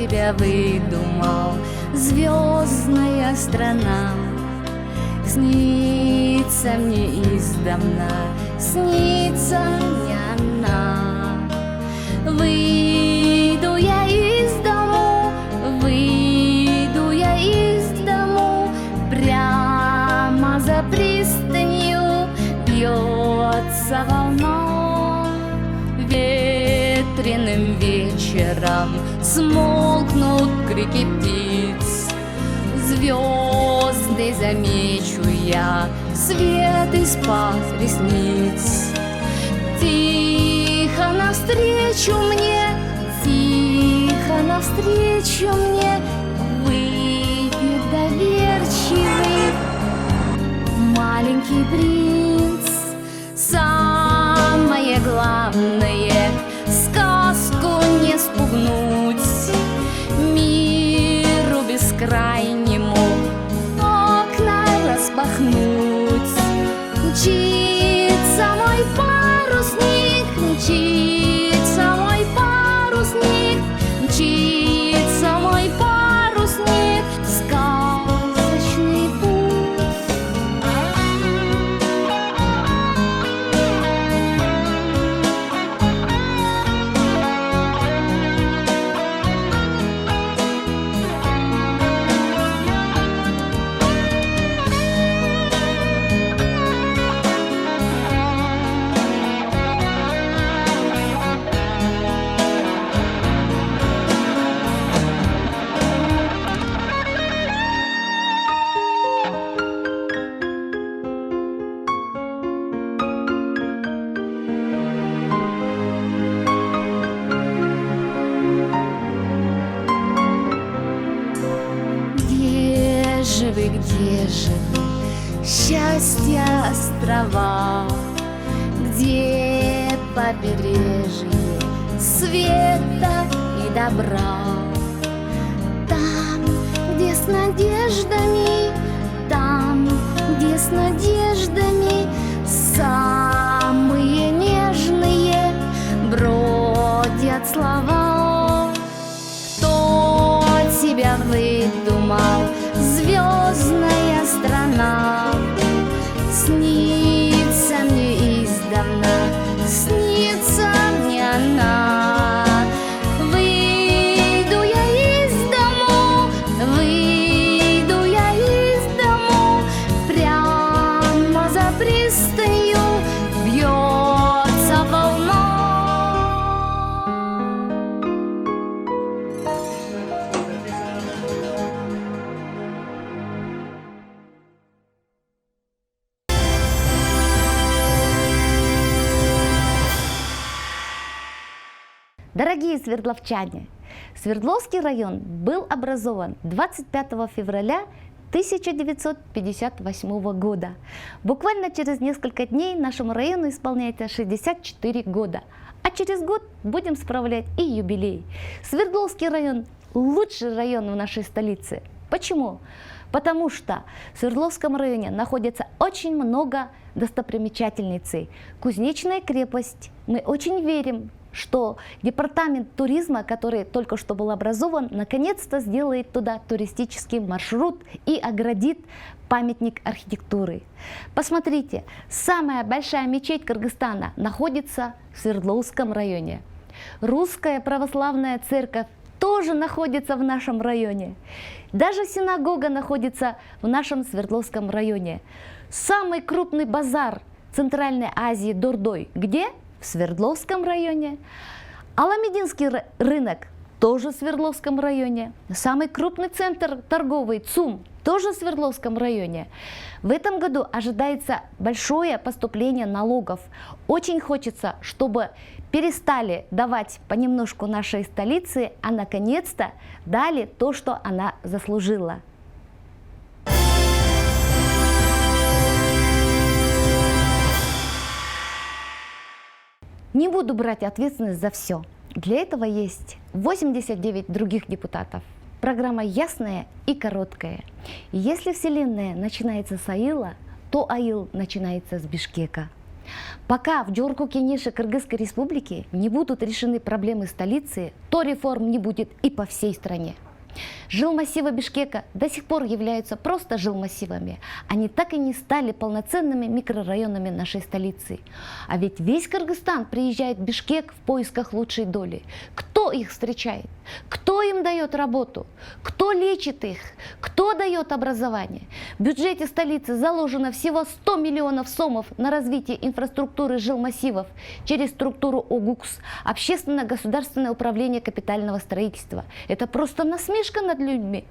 себя выдумал, звездная страна. Снится мне издавна, снится мне она. Выйду я из дому, выйду я из дому, прямо за пристанью бьется волна. Ветреным вечером смолкнут крики птиц, звезды замечу я, свет из-под ресниц. Тихо навстречу мне, тихо навстречу мне выйдет доверчивый маленький принц. Самое главное — сказку не спугнуть, миру бескрайнему окна распахнуть. Мчится мой парусник, мчится мой парусник, мчится мой парусник в сказочный путь. Где же вы, счастья острова, где побережье света и добра? Там, где с надеждами, там, где с надеждами самые нежные бродят слова. Кто тебя выдумал, звездная страна? Снится мне издавна, снится мне она. Выйду я из дому, выйду я из дому, прямо за пристанью бьется волна. Дорогие свердловчане, Свердловский район был образован 25 февраля 1958 года. Буквально через несколько дней нашему району исполняется 64 года, а через год будем справлять и юбилей. Свердловский район – лучший район в нашей столице. Почему? Потому что в Свердловском районе находится очень много достопримечательностей. Кузнечная крепость. Мы очень верим, что департамент туризма, который только что был образован, наконец-то сделает туда туристический маршрут и оградит памятник архитектуры. Посмотрите, самая большая мечеть Кыргызстана находится в Свердловском районе. Русская православная церковь тоже находится в нашем районе. Даже синагога находится в нашем Свердловском районе. Самый крупный базар Центральной Азии Дордой где? В Свердловском районе. Аламединский рынок тоже в Свердловском районе. Самый крупный центр торговый ЦУМ тоже в Свердловском районе. В этом году ожидается большое поступление налогов. Очень хочется, чтобы перестали давать понемножку нашей столице, а наконец-то дали то, что она заслужила. Не буду брать ответственность за все. Для этого есть 89 других депутатов. Программа ясная и короткая. Если Вселенная начинается с Аила, то Аил начинается с Бишкека. Пока в Жогорку Кеңеши Кыргызской Республики не будут решены проблемы столицы, то реформ не будет и по всей стране. Жилмассивы Бишкека до сих пор являются просто жилмассивами. Они так и не стали полноценными микрорайонами нашей столицы. А ведь весь Кыргызстан приезжает в Бишкек в поисках лучшей доли. Кто их встречает? Кто им дает работу? Кто лечит их? Кто дает образование? В бюджете столицы заложено всего 100 миллионов сомов на развитие инфраструктуры жилмассивов через структуру ОГУКС, Общественно-государственное управление капитального строительства. Это просто насмешка над людьми.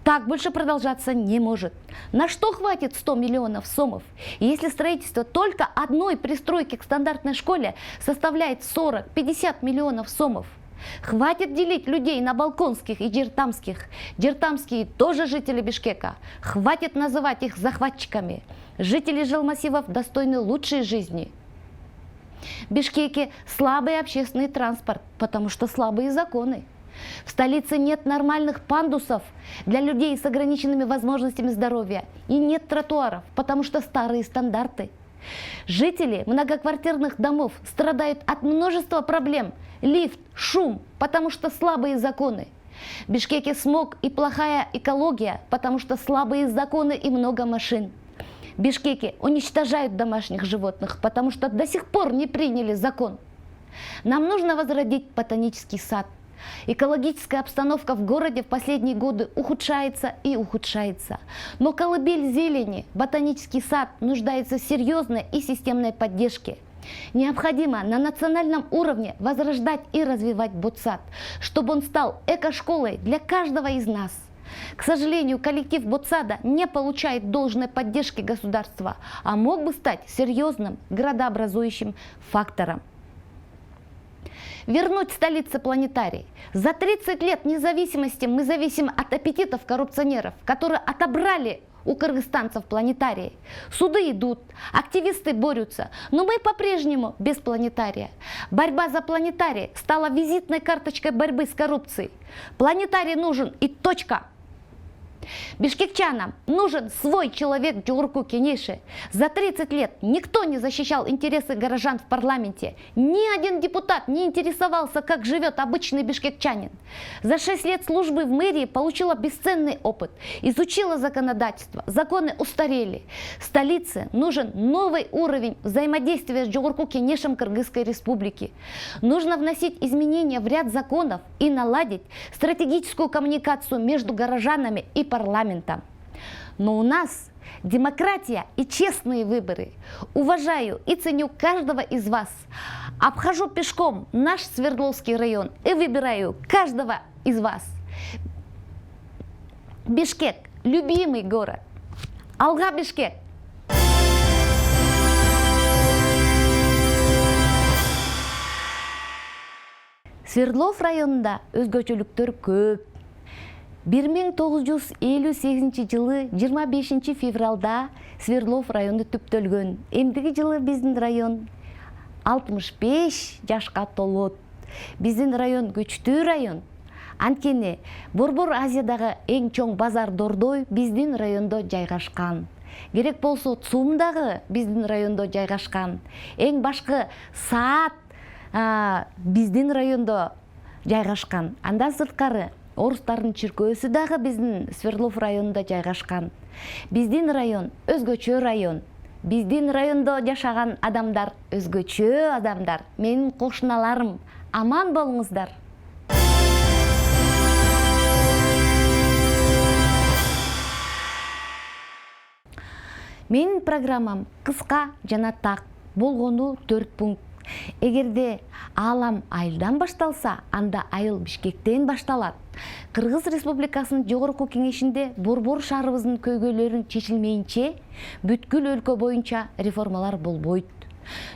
Так больше продолжаться не может. На что хватит 100 миллионов сомов, если строительство только одной пристройки к стандартной школе составляет 40-50 миллионов сомов? Хватит делить людей на балконских и джертамских. Джертамские тоже жители Бишкека. Хватит называть их захватчиками. Жители жилмассивов достойны лучшей жизни. В Бишкеке слабый общественный транспорт, потому что слабые законы. В столице нет нормальных пандусов для людей с ограниченными возможностями здоровья. И нет тротуаров, потому что старые стандарты. Жители многоквартирных домов страдают от множества проблем. Лифт, шум, потому что слабые законы. В Бишкеке смог и плохая экология, потому что слабые законы и много машин. В Бишкеке уничтожают домашних животных, потому что до сих пор не приняли закон. Нам нужно возродить ботанический сад. Экологическая обстановка в городе в последние годы ухудшается и ухудшается. Но колыбель зелени, ботанический сад, нуждается в серьезной и системной поддержке. Необходимо на национальном уровне возрождать и развивать ботсад, чтобы он стал эко-школой для каждого из нас. К сожалению, коллектив ботсада не получает должной поддержки государства, а мог бы стать серьезным градообразующим фактором. Вернуть столице планетарий. За 30 лет независимости мы зависим от аппетитов коррупционеров, которые отобрали у кыргызстанцев планетарии. Суды идут, активисты борются, но мы по-прежнему без планетария. Борьба за планетарий стала визитной карточкой борьбы с коррупцией. Планетарий нужен и точка. Бишкекчанам нужен свой человек в Жогорку Кеңеши. За 30 лет никто не защищал интересы горожан в парламенте. Ни один депутат не интересовался, как живет обычный бишкекчанин. За 6 лет службы в мэрии получила бесценный опыт. Изучила законодательство. Законы устарели. Столице нужен новый уровень взаимодействия с Жогорку Кеңешем Кыргызской Республики. Нужно вносить изменения в ряд законов и наладить стратегическую коммуникацию между горожанами и парламентом. Но у нас демократия и честные выборы. Уважаю и ценю каждого из вас. Обхожу пешком наш Свердловский район и выбираю каждого из вас. Бишкек – любимый город. Алга Бишкек! Свердлов районунда өзгөчөлүктөр көп. 1958 жылы 25 февралда Свердлов району түптөлгөн. Эмдиги жылы биздин район 65 жашка толот. Биздин район көчтүү район. Анткени Борбор Азиядагы эң чоң базар Дордой биздин райондо жайгашкан. Керек болсо ЦУМ дагы биздин райондо жайгашкан. Эң башкы саат биздин райондо жайгашкан. Андан сырткары орустардын чиркөөсү дагы биздин Свердлов районунда жайгашкан. Биздин район өзгөчө район. Биздин райондо жашаган адамдар өзгөчө адамдар. Менин кошуналарым, аман болуңуздар. Менин программам кыска жана так, болгону 4 пункт. Эгерде аалам айылдан башталса, анда айыл Бишкектен башталат. Кыргыз Республикасынын Жогорку Кеңешинде борбор шаарыбыздын көйгөйлөрүн чечилмейинче бүткүл өлкө боюнча реформалар болбойт.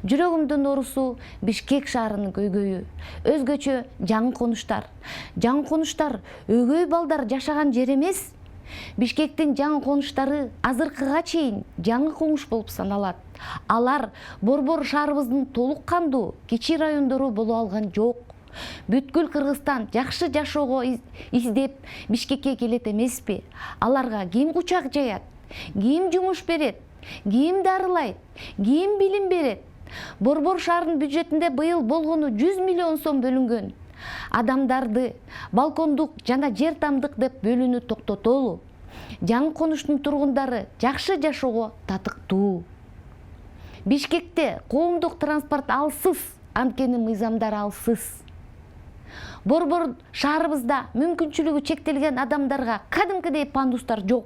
Жүрөгүмдүн оорусу Бишкек шаарынын көйгөйү. Өзгөчө жаңы конуштар. Жаңы конуштар өгөй балдар жашаган жер эмес. Бишкектин жаңы конуштары азыркыга чейин жаңы конуш болуп саналат. Алар борбор шаарыбыздын толук кандуу кичи райондору боло алган жок. Бүткүл Кыргызстан жакшы жашоого издеп Бишкекке келет эмеспи? Аларга ким кучак жаят? Ким жумуш берет? ким дарылайт, ким билим берет? Борбор шаарынын бюджетинде быйыл болгону 100 миллион сом бөлүнгөн. Адамдарды балкондук жана жер тамдык деп бөлүүнү токтотолу. Жаңы конуштун тургундары жакшы жашоого татыктуу. Бишкекте коомдук транспорт алсыз, анткени мыйзамдар алсыз. Борбор шаарыбызда мүмкүнчүлүгү чектелген адамдарга кадимкидей пандустар жок.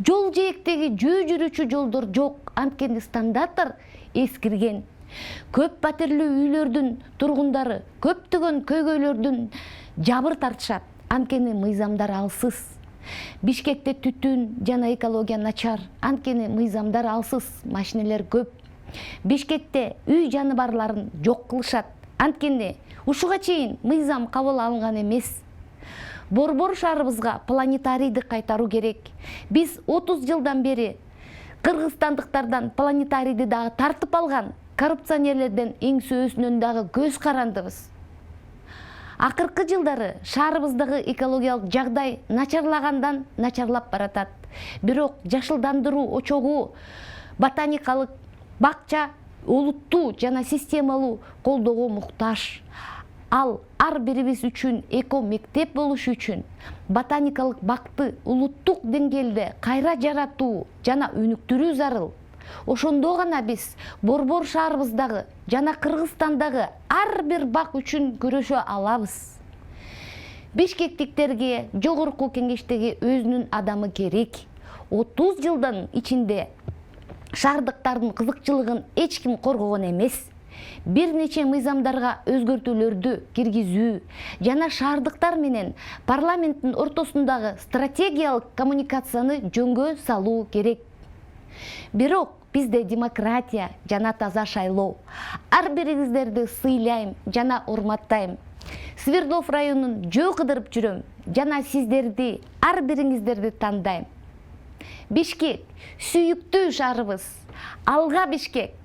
Жол жээктеги жөө жүрүүчү жолдор жок, анткени стандарттар эскирген. Көп патерлүү үйлөрдүн тургундары көптөгөн көйгөйлөрдүн жабыр тартышат, анткени мыйзамдар алсыз. Бишкекте түтүн жана экология начар, анткени мыйзамдар алсыз, машинелер көп. Бишкекте үй жаныбарларын жок кылышат, анткени ушуга чейин мыйзам кабыл алынган эмес. Борбор шаарыбызга планетарийди кайтаруу керек. Биз 30 жылдан бери кыргызстандыктардан планетарийди дагы тартып алган коррупционерлерден эң дагы көз карандыбыз. Акыркы жылдары шаарыбыздагы экологиялык жагдай начарлагандан начарлап баратат. Бирок жашылдандыруу очогу, ботаникалык бакча олуттуу жана системалуу колдоого муктаж. Ал ар бирибиз үчүн эко мектеп болушу үчүн ботаникалык бакты улуттук деңгээлде кайра жаратуу жана өнүктүрүү зарыл. Ошондо гана биз Борбор шаарыбыздагы жана Кыргызстандагы ар бир бак үчүн күрөшө алабыз. Бишкектиктерге жогорку кеңештеги өзүнүн адамы керек. 30 жылдын ичинде шаардыктардын кызыкчылыгын эч ким коргогон эмес. Бир нече мыйзамдарга өзгөртүүлөрдү киргизүү жана шаардыктар менен парламенттин ортосундагы стратегиялык коммуникацияны жөнгө салуу керек. Бирок бизде демократия жана таза шайлоо. Ар бириңиздерди сыйлайм жана урматтайм. Свердлов районун жөө кыдырып жүрөм жана сиздерди, ар бириңиздерди тандайм. Бишкек, сүйүктүү шаарыбыз. Алга Бишкек!